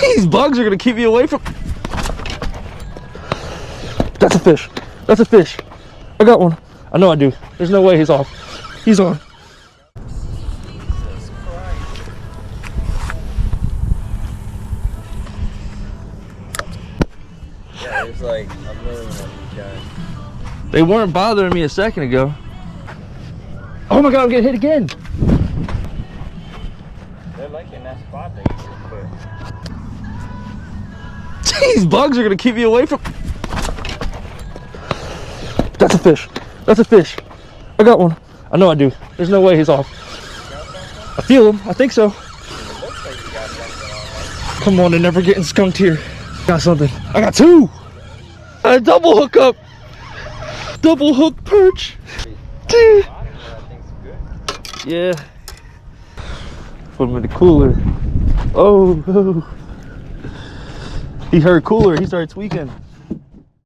These bugs are gonna keep me away from. That's a fish. That's a fish. I got one. I know I do. There's no way he's off. He's on. Yeah, there's like a million of these guys. They weren't bothering me a second ago. Oh my god, I'm getting hit again. They're like in that spot that you just put. These bugs are gonna keep me away from. That's a fish. That's a fish. I got one. I know I do. There's no way he's off. I feel him. I think so. It looks like you got something on. Come on, they're never getting skunked here. Got something. I got two. A double hook up. Double hook perch. Dude. Yeah. Put him in the cooler. Oh. He heard cooler. He started tweaking.